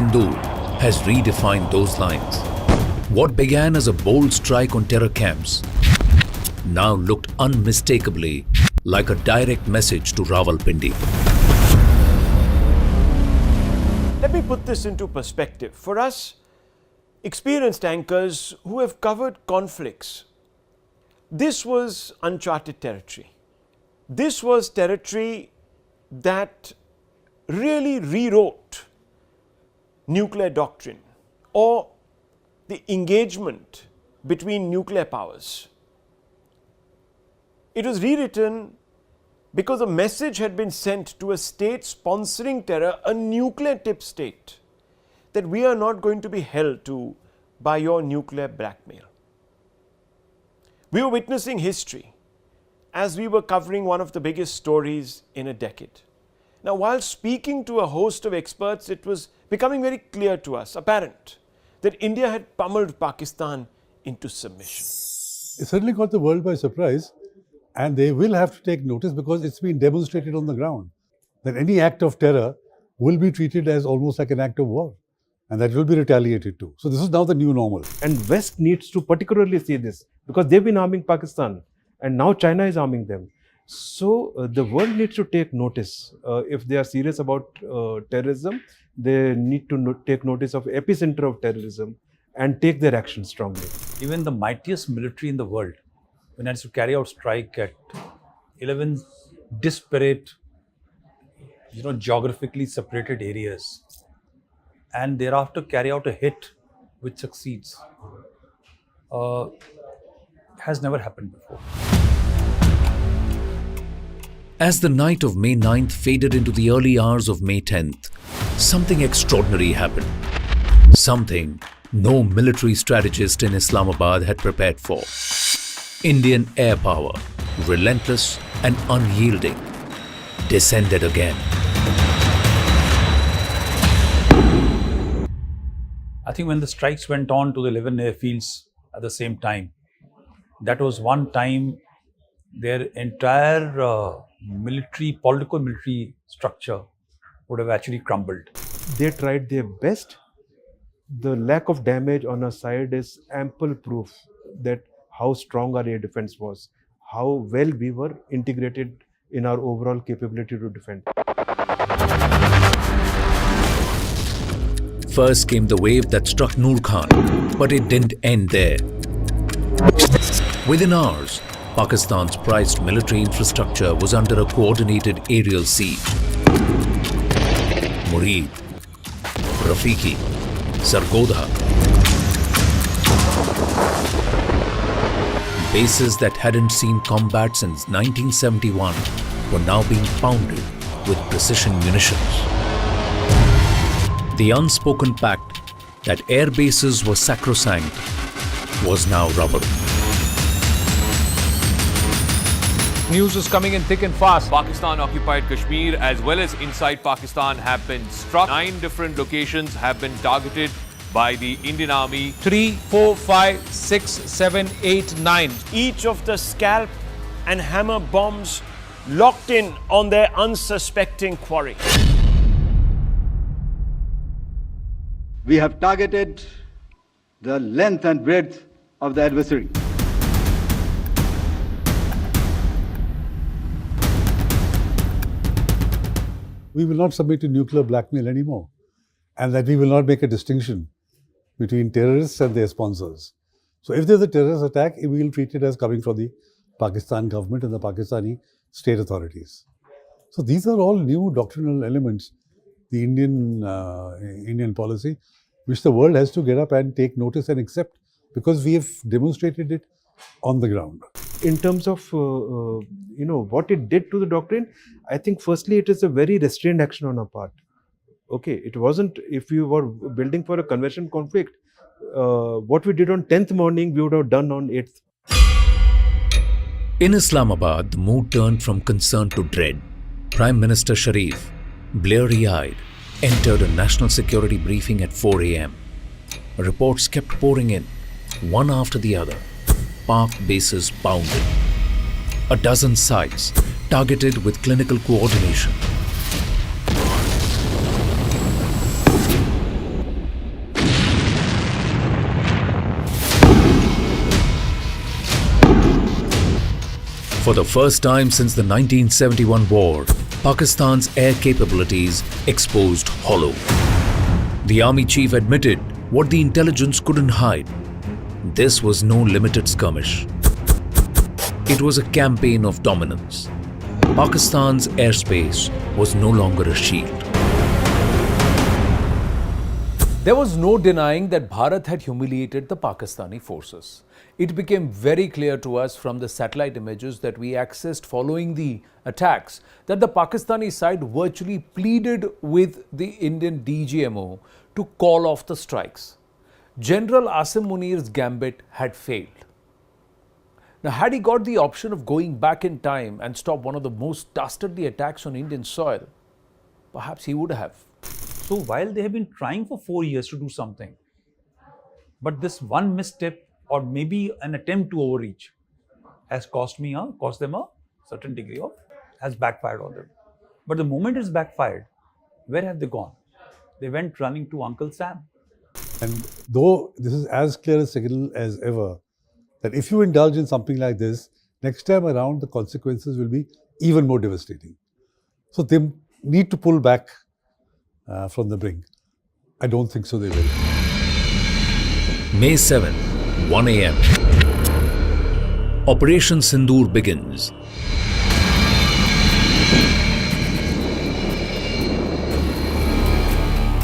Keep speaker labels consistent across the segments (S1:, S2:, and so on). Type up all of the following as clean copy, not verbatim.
S1: Sindhur has redefined those lines. What began as a bold strike on terror camps now looked unmistakably like a direct message to Rawalpindi.
S2: Let me put this into perspective. For us, experienced anchors who have covered conflicts, this was uncharted territory. This was territory that really rewrote nuclear doctrine or the engagement between nuclear powers. It was rewritten because a message had been sent to a state sponsoring terror, a nuclear-tipped state, that we are not going to be held to by your nuclear blackmail. We were witnessing history as we were covering one of the biggest stories in a decade. Now, while speaking to a host of experts, it was becoming very clear to us, apparent, that India had pummeled Pakistan into submission.
S3: It certainly caught the world by surprise, and they will have to take notice because it's been demonstrated on the ground that any act of terror will be treated as almost like an act of war, and that will be retaliated to. So this is now the new normal.
S4: And West needs to particularly see this because they've been arming Pakistan and now China is arming them. So the world needs to take notice. If they are serious about terrorism, they need to take notice of epicenter of terrorism and take their action strongly.
S5: Even the mightiest military in the world, when it has to carry out strike at 11 disparate, geographically separated areas, and thereafter carry out a hit which succeeds, has never happened before.
S1: As the night of May 9th faded into the early hours of May 10th, something extraordinary happened. Something no military strategist in Islamabad had prepared for. Indian air power, relentless and unyielding, descended again.
S5: I think when the strikes went on to the 11 airfields at the same time, that was one time their entire political military structure would have actually crumbled.
S4: They tried their best. The lack of damage on our side is ample proof that how strong our air defense was, how well we were integrated in our overall capability to defend.
S1: First came the wave that struck Nur Khan, but it didn't end there. Within hours, Pakistan's prized military infrastructure was under a coordinated aerial siege. Murid, Rafiqui, Sargodha. Bases that hadn't seen combat since 1971 were now being pounded with precision munitions. The unspoken pact that air bases were sacrosanct was now rubble.
S6: News is coming in thick and fast.
S7: Pakistan-occupied Kashmir as well as inside Pakistan have been struck. 9 different locations have been targeted by the Indian Army.
S6: 3, 4, 5, 6, 7, 8, 9.
S2: Each of the scalp and hammer bombs locked in on their unsuspecting quarry.
S8: We have targeted the length and breadth of the adversary.
S3: We will not submit to nuclear blackmail anymore, and that we will not make a distinction between terrorists and their sponsors. So if there's a terrorist attack, we will treat it as coming from the Pakistan government and the Pakistani state authorities. So these are all new doctrinal elements, the Indian policy, which the world has to get up and take notice and accept, because we have demonstrated it on the ground.
S4: In terms of what it did to the doctrine, I think firstly it is a very restrained action on our part. Okay, it wasn't, if we were building for a convention conflict, what we did on 10th morning, we would have done on 8th.
S1: In Islamabad, the mood turned from concern to dread. Prime Minister Sharif, bleary-eyed, entered a national security briefing at 4 a.m. Reports kept pouring in, one after the other. Pak bases pounded. A dozen sites targeted with clinical coordination. For the first time since the 1971 war, Pakistan's air capabilities exposed hollow. The army chief admitted what the intelligence couldn't hide. This was no limited skirmish. It was a campaign of dominance. Pakistan's airspace was no longer a shield.
S9: There was no denying that Bharat had humiliated the Pakistani forces. It became very clear to us from the satellite images that we accessed following the attacks that the Pakistani side virtually pleaded with the Indian DGMO to call off the strikes. General Asim Munir's gambit had failed. Now, had he got the option of going back in time and stop one of the most dastardly attacks on Indian soil, perhaps he would have.
S5: So while they have been trying for 4 years to do something, but this one misstep or maybe an attempt to overreach has cost them a certain degree of, has backfired on them. But the moment it's backfired, where have they gone? They went running to Uncle Sam.
S3: And though this is as clear a signal as ever, that if you indulge in something like this, next time around the consequences will be even more devastating. So they need to pull back from the brink. I don't think so they will.
S1: May 7, 1 a.m. Operation Sindhur begins.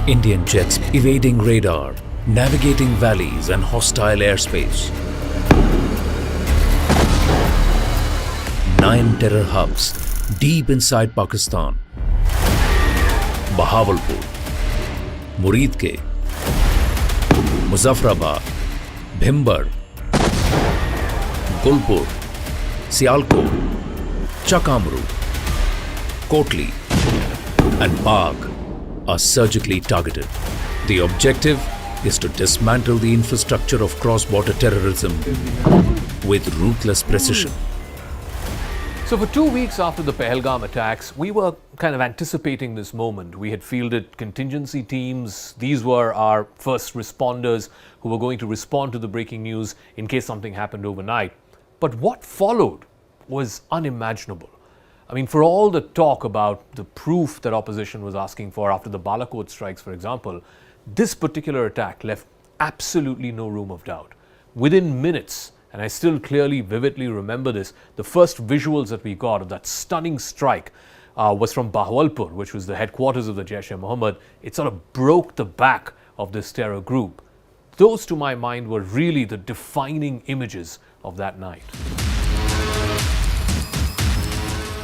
S1: Indian jets evading radar, navigating valleys and hostile airspace. 9 terror hubs deep inside Pakistan. Bahawalpur, Murid ke, Muzaffarabad, Bhimbar, Gulpur, Sialkot, Chakamru, Kotli and Bagh are surgically targeted. The objective is to dismantle the infrastructure of cross-border terrorism with ruthless precision.
S10: So for 2 weeks after the Pahalgam attacks, we were kind of anticipating this moment. We had fielded contingency teams. These were our first responders who were going to respond to the breaking news in case something happened overnight. But what followed was unimaginable. I mean, for all the talk about the proof that opposition was asking for after the Balakot strikes, for example, this particular attack left absolutely no room of doubt. Within minutes, and I still clearly, vividly remember this, the first visuals that we got of that stunning strike was from Bahawalpur, which was the headquarters of the Jaish-e-Mohammed. It sort of broke the back of this terror group. Those, to my mind, were really the defining images of that night.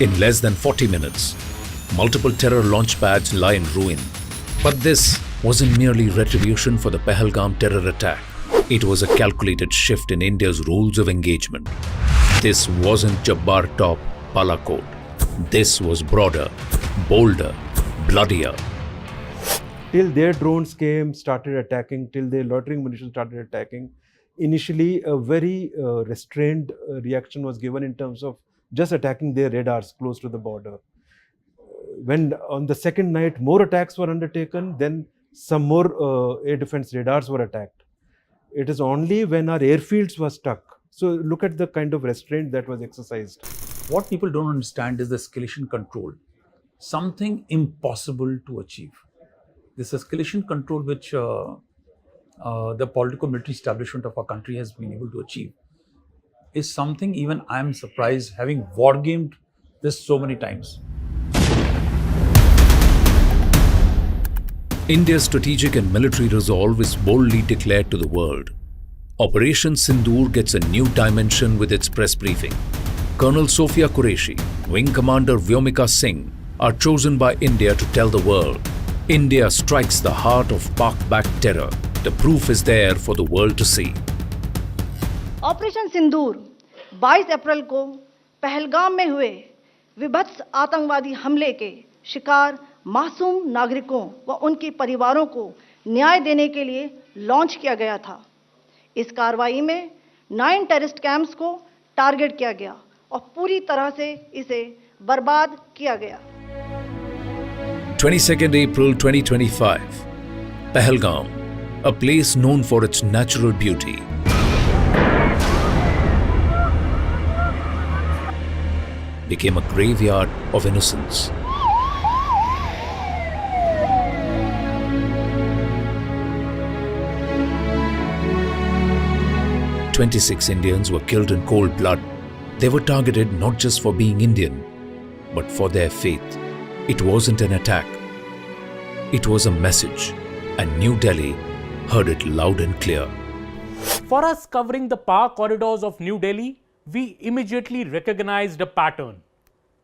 S1: In less than 40 minutes, multiple terror launch pads lie in ruin. But this wasn't merely retribution for the Pahalgam terror attack. It was a calculated shift in India's rules of engagement. This wasn't Jabbar Top Balakot. This was broader, bolder, bloodier.
S4: Till their drones came, started attacking, till their loitering munitions started attacking, initially a very restrained reaction was given in terms of just attacking their radars close to the border. When on the second night more attacks were undertaken, then some more air defense radars were attacked. It is only when our airfields were stuck. So look at the kind of restraint that was exercised.
S5: What people don't understand is the escalation control. Something impossible to achieve. This escalation control which the political military establishment of our country has been able to achieve is something even I am surprised, having wargamed this so many times.
S1: India's strategic and military resolve is boldly declared to the world. Operation Sindhur gets a new dimension with its press briefing. Colonel Sophia Qureshi, Wing Commander Vyomika Singh are chosen by India to tell the world, India strikes the heart of Pak-backed terror. The proof is there for the world to see.
S11: Operation Sindoor 22 April को पहलगाम में हुए विभत्स आतंकवादी हमले के शिकार मासूम नागरिकों व उनके परिवारों को न्याय देने के लिए लॉन्च किया गया था। इस कार्रवाई में 9 टेररिस्ट कैंप्स को टारगेट किया गया और पूरी तरह से इसे बर्बाद किया गया।
S1: 22nd April 2025, Pahalgam, a place known for its natural beauty. became a graveyard of innocence. "26 Indians were killed in cold blood. They were targeted not just for being Indian, but for their faith. It wasn't an attack. It was a message, and New Delhi heard it loud and clear."
S12: For us covering the power corridors of New Delhi, we immediately recognized a pattern.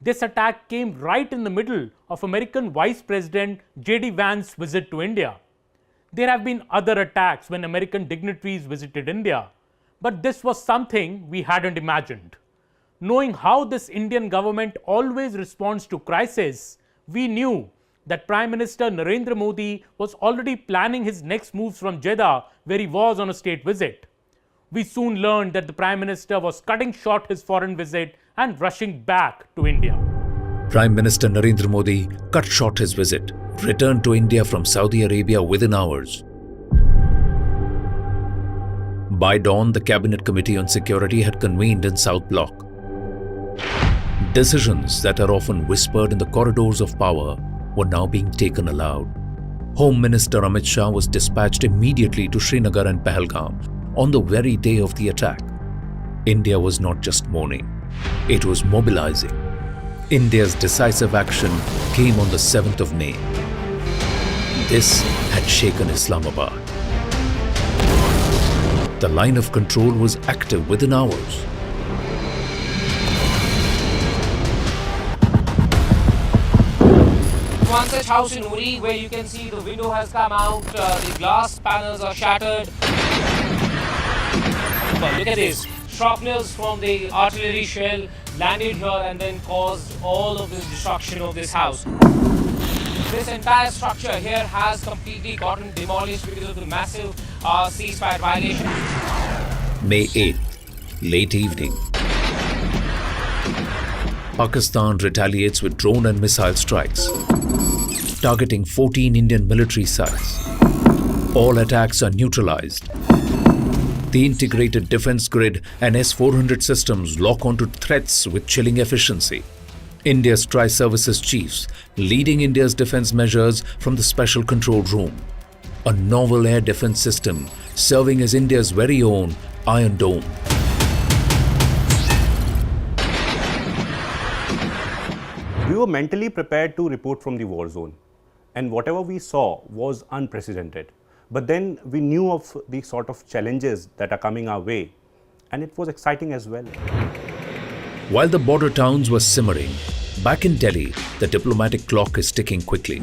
S12: This attack came right in the middle of American Vice President J.D. Vance's visit to India. There have been other attacks when American dignitaries visited India, but this was something we hadn't imagined. Knowing how this Indian government always responds to crisis, we knew that Prime Minister Narendra Modi was already planning his next moves from Jeddah, where he was on a state visit. We soon learned that the Prime Minister was cutting short his foreign visit and rushing back to India.
S1: Prime Minister Narendra Modi cut short his visit, returned to India from Saudi Arabia within hours. By dawn, the Cabinet Committee on Security had convened in South Block. Decisions that are often whispered in the corridors of power were now being taken aloud. Home Minister Amit Shah was dispatched immediately to Srinagar and Pahalgam on the very day of the attack. India was not just mourning, it was mobilizing. India's decisive action came on the 7th of May. This had shaken Islamabad. The line of control was active within hours.
S6: One such house in Murid where you can see the window has come out, the glass panels are shattered. But look at this, shrapnels from the artillery shell landed here and then caused all of this destruction of this house. This entire structure here has completely gotten demolished because of the massive ceasefire violation.
S1: May 8th, late evening. Pakistan retaliates with drone and missile strikes, targeting 14 Indian military sites. All attacks are neutralized. The integrated defense grid and S-400 systems lock onto threats with chilling efficiency. India's Tri-Services chiefs leading India's defense measures from the Special Control Room. A novel air defense system serving as India's very own Iron Dome.
S13: We were mentally prepared to report from the war zone, and whatever we saw was unprecedented. But then we knew of the sort of challenges that are coming our way, and it was exciting as well.
S1: While the border towns were simmering, back in Delhi, the diplomatic clock is ticking quickly.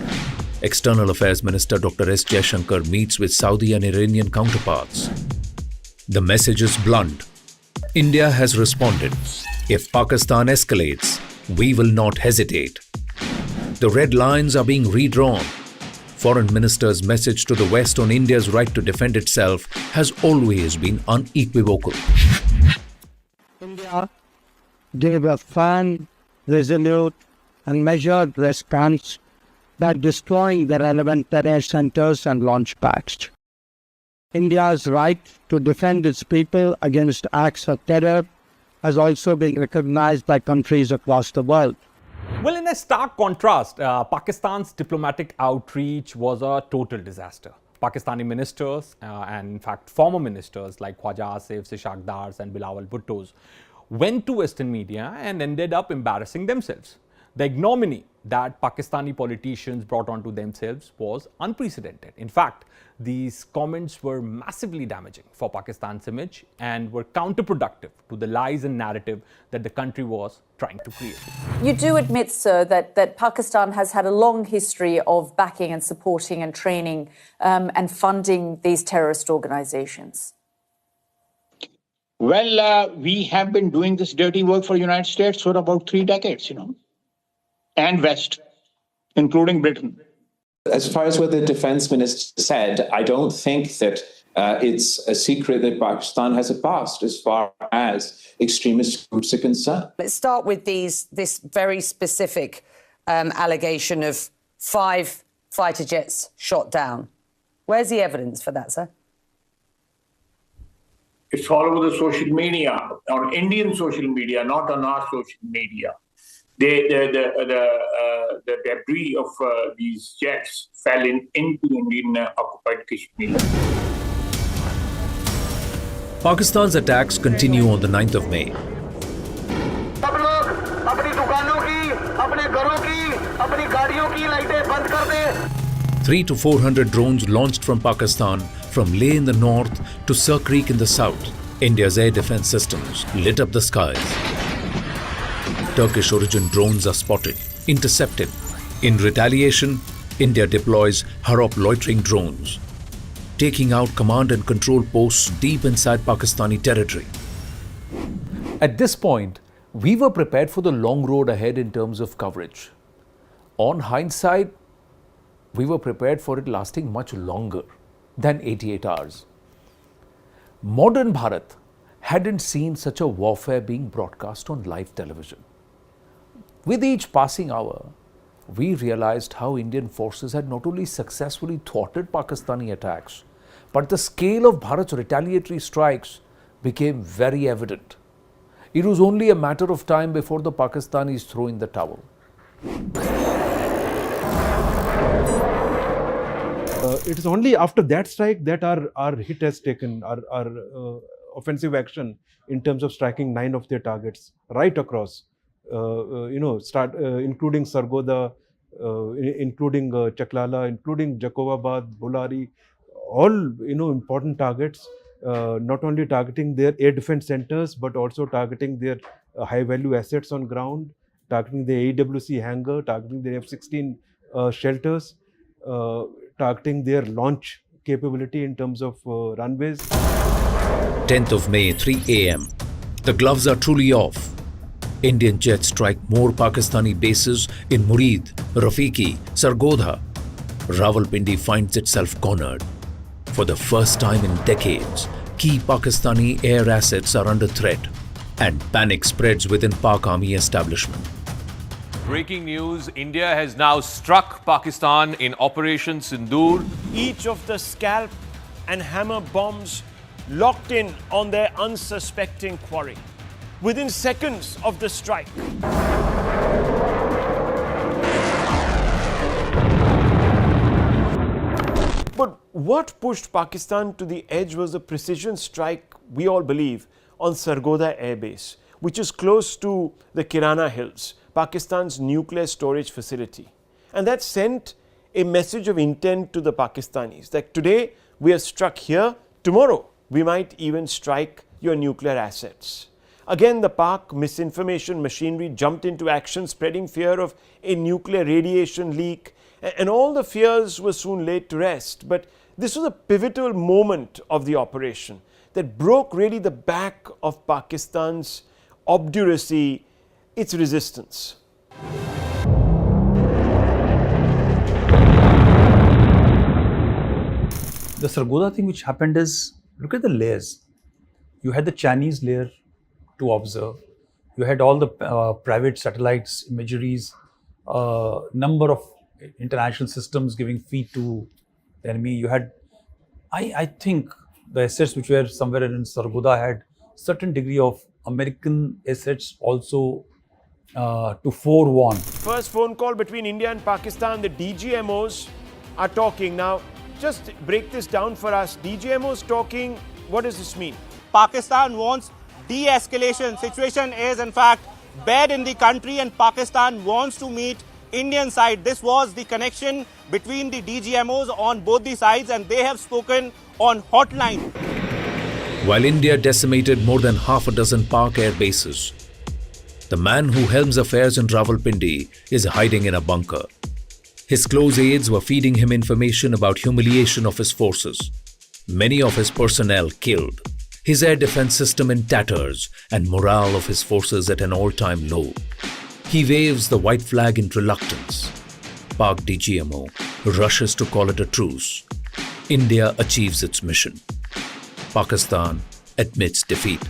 S1: External Affairs Minister Dr. S. Jaishankar meets with Saudi and Iranian counterparts. The message is blunt. India has responded. If Pakistan escalates, we will not hesitate. The red lines are being redrawn. Foreign Minister's message to the West on India's right to defend itself has always been unequivocal.
S14: India gave a firm, resolute, and measured response by destroying the relevant terror centers and launch pads. India's right to defend its people against acts of terror has also been recognized by countries across the world.
S15: Well, in a stark contrast, Pakistan's diplomatic outreach was a total disaster. Pakistani ministers and in fact former ministers like Khwaja Asif, Ishaq Dars and Bilawal Bhuttos went to Western media and ended up embarrassing themselves. The ignominy that Pakistani politicians brought onto themselves was unprecedented. In fact, these comments were massively damaging for Pakistan's image and were counterproductive to the lies and narrative that the country was trying to create.
S16: You do admit, sir, that Pakistan has had a long history of backing and supporting and training and funding these terrorist organizations.
S17: Well, we have been doing this dirty work for the United States for about 3 decades, and West, including Britain.
S18: As far as what the defense minister said, I don't think that it's a secret that Pakistan has a past as far as extremist groups are concerned.
S19: Let's start with this very specific allegation of 5 fighter jets shot down. Where's the evidence for that, sir?
S17: It's all over the social media, on Indian social media, not on our social media. The debris of these jets fell into Indian occupied Kashmir.
S1: Pakistan's attacks continue on the 9th of May. 300 to 400 drones launched from Pakistan from Leh in the north to Sir Creek in the south. India's air defense systems lit up the skies. Turkish origin drones are spotted, intercepted. In retaliation, India deploys Harop loitering drones, taking out command and control posts deep inside Pakistani territory.
S9: At this point, we were prepared for the long road ahead in terms of coverage. On hindsight, we were prepared for it lasting much longer than 88 hours. Modern Bharat hadn't seen such a warfare being broadcast on live television. With each passing hour, we realized how Indian forces had not only successfully thwarted Pakistani attacks, but the scale of Bharat's retaliatory strikes became very evident. It was only a matter of time before the Pakistanis threw in the towel.
S4: It is only after that strike that our hit has taken, our offensive action in terms of striking 9 of their targets right across, including Sargodha, including Chaklala, including Jacobabad, Bulari, all important targets, not only targeting their air defense centers, but also targeting their high-value assets on ground, targeting the AWC hangar, targeting the F-16 shelters, targeting their launch capability in terms of runways.
S1: 10th of May, 3 a.m. The gloves are truly off. Indian jets strike more Pakistani bases in Murid, Rafiqui, Sargodha. Rawalpindi finds itself cornered. For the first time in decades, key Pakistani air assets are under threat, and panic spreads within Pak Army establishment.
S7: Breaking news, India has now struck Pakistan in Operation Sindoor.
S2: Each of the scalp and hammer bombs locked in on their unsuspecting quarry within seconds of the strike. But what pushed Pakistan to the edge was a precision strike, we all believe, on Sargodha Air Base, which is close to the Kirana Hills, Pakistan's nuclear storage facility. And that sent a message of intent to the Pakistanis that today we are struck here, tomorrow we might even strike your nuclear assets. Again, the Pak misinformation machinery jumped into action, spreading fear of a nuclear radiation leak, and all the fears were soon laid to rest. But this was a pivotal moment of the operation that broke really the back of Pakistan's obduracy, its resistance.
S5: The Sargodha thing which happened is, look at the layers. You had the Chinese layer to observe. You had all the private satellites, imageries, number of international systems giving feed to the enemy. You had, I think, the assets which were somewhere in Sargodha had certain degree of American assets also to forewarn.
S2: First phone call between India and Pakistan, the DGMOs are talking. Now, just break this down for us. DGMOs talking, what does this mean?
S20: Pakistan wants de-escalation. Situation is in fact bad in the country and Pakistan wants to meet Indian side. This was the connection between the DGMOs on both the sides and they have spoken on hotline.
S1: While India decimated more than half a dozen Pak air bases, the man who helms affairs in Rawalpindi is hiding in a bunker. His close aides were feeding him information about humiliation of his forces. Many of his personnel killed, his air defense system in tatters, and morale of his forces at an all-time low. He waves the white flag in reluctance. Pak DGMO rushes to call it a truce. India achieves its mission. Pakistan admits defeat.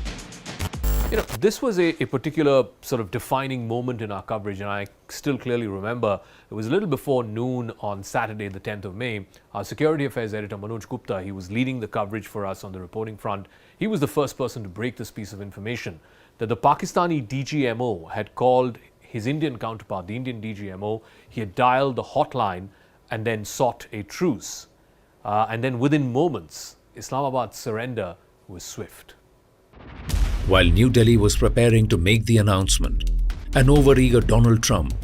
S10: This was a particular sort of defining moment in our coverage, and I still clearly remember it was a little before noon on Saturday, the 10th of May. Our Security Affairs editor, Manoj Gupta, he was leading the coverage for us on the reporting front. He was the first person to break this piece of information that the Pakistani DGMO had called his Indian counterpart, the Indian DGMO, he had dialed the hotline and then sought a truce. And then within moments, Islamabad's surrender was swift.
S1: While New Delhi was preparing to make the announcement, an overeager Donald Trump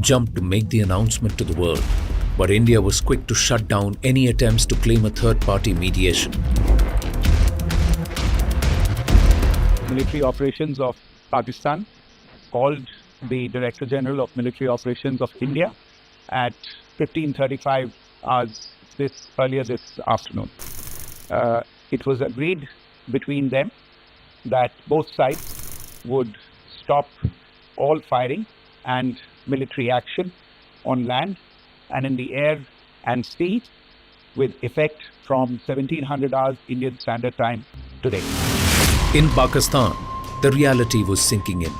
S1: jumped to make the announcement to the world. But India was quick to shut down any attempts to claim a third-party mediation.
S21: Military operations of Pakistan called the Director General of Military Operations of India at 15:35 hours earlier this afternoon. It was agreed between them that both sides would stop all firing and military action on land and in the air and sea with effect from 1700 hours Indian Standard Time today.
S1: In Pakistan, the reality was sinking in.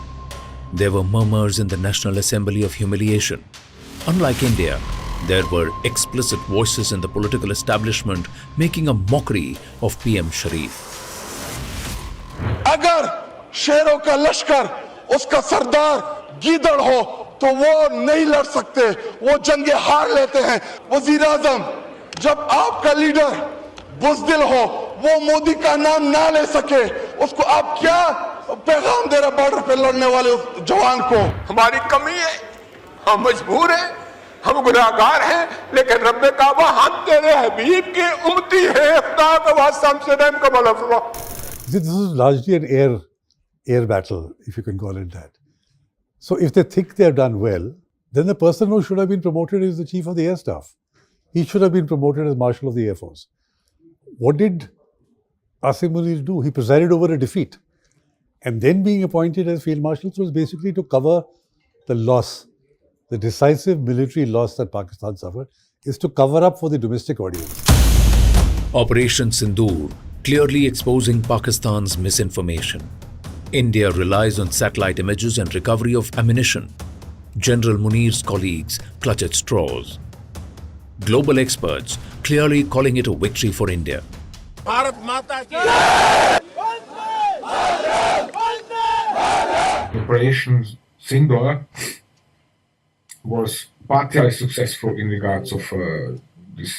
S1: There were murmurs in the National Assembly of humiliation. Unlike India, there were explicit voices in the political establishment making a mockery of PM Sharif.
S22: अगर शेरों का लश्कर उसका सरदार गीदड़ हो तो वो नहीं लड़ सकते, वो जंगे हार लेते हैं। वजीर आजम, जब आपका लीडर बुज़दिल हो, वो मोदी का नाम ना ले सके, उसको आप क्या पैगाम दे रहे बॉर्डर पे लड़ने वाले उस जवान को? हमारी कमी है, हम मजबूर हैं, हम गुनाहगार हैं, लेकिन रब्बे काबा हम तेरे हबीब की उम्मती है, खुदा का वास्ता हमसे रहम का भला फरमा।
S3: This is largely an air battle, if you can call it that. So if they think they have done well, then the person who should have been promoted is the chief of the air staff. He should have been promoted as Marshal of the Air Force. What did Asim Munir do? He presided over a defeat. And then being appointed as Field Marshal was basically to cover the loss, the decisive military loss that Pakistan suffered, is to cover up for the domestic audience.
S1: Operation Sindoor, clearly exposing Pakistan's misinformation. India relies on satellite images and recovery of ammunition. General Munir's colleagues clutch at straws. Global experts clearly calling it a victory for India.
S22: Bharat माता की
S23: Operation Sindoor was partly successful in regards of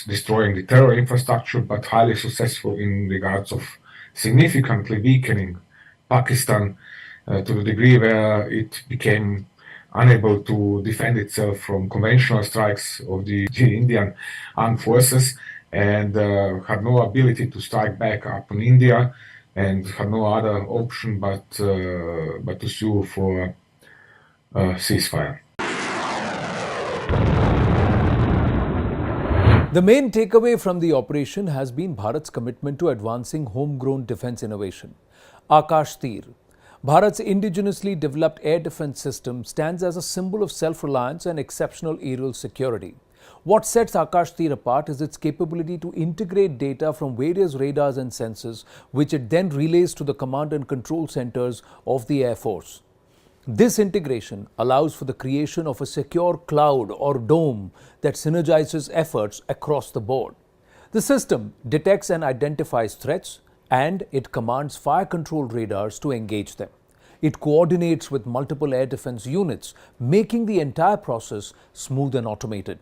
S23: destroying the terror infrastructure, but highly successful in regards of significantly weakening Pakistan to the degree where it became unable to defend itself from conventional strikes of the Indian armed forces and had no ability to strike back upon India and had no other option but to sue for ceasefire.
S9: The main takeaway from the operation has been Bharat's commitment to advancing homegrown defense innovation. Akash Tir, Bharat's indigenously developed air defense system, stands as a symbol of self-reliance and exceptional aerial security. What sets Akash Tir apart is its capability to integrate data from various radars and sensors, which it then relays to the command and control centers of the Air Force. This integration allows for the creation of a secure cloud or dome that synergizes efforts across the board. The system detects and identifies threats, and it commands fire control radars to engage them. It coordinates with multiple air defense units, making the entire process smooth and automated.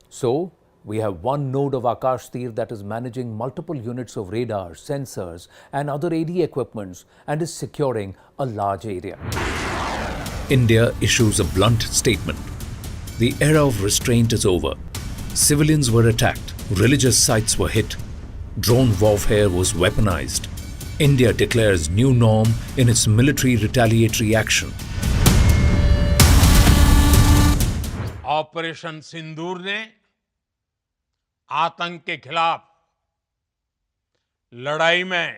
S9: So, we have one node of Akash Tir that is managing multiple units of radars, sensors and other AD equipments and is securing a large area.
S1: India issues a blunt statement. The era of restraint is over. Civilians were attacked, religious sites were hit, drone warfare was weaponized. India declares new norm in its military retaliatory action.
S24: Operation Sindoor ने आतंक के खिलाफ लड़ाई में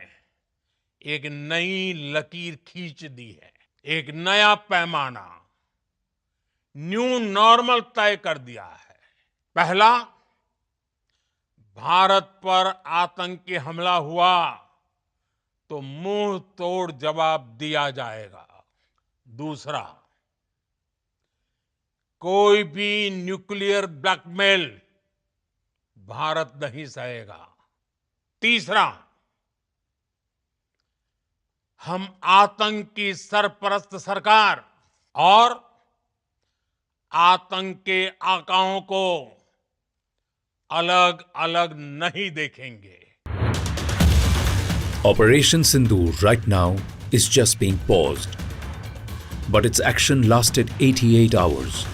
S24: एक नई लकीर खींच दी है, एक नया पैमाना, न्यू नॉर्मल तय कर दिया है। पहला, भारत पर आतंकी हमला हुआ तो मुंह तोड़ जवाब दिया जाएगा। दूसरा, कोई भी न्यूक्लियर ब्लैकमेल भारत नहीं सहेगा। तीसरा, हम आतंक की सरपरस्त सरकार और आतंक के आकाओं को अलग अलग नहीं देखेंगे।
S1: Operation Sindoor right now is just being paused. But its action lasted 88 hours.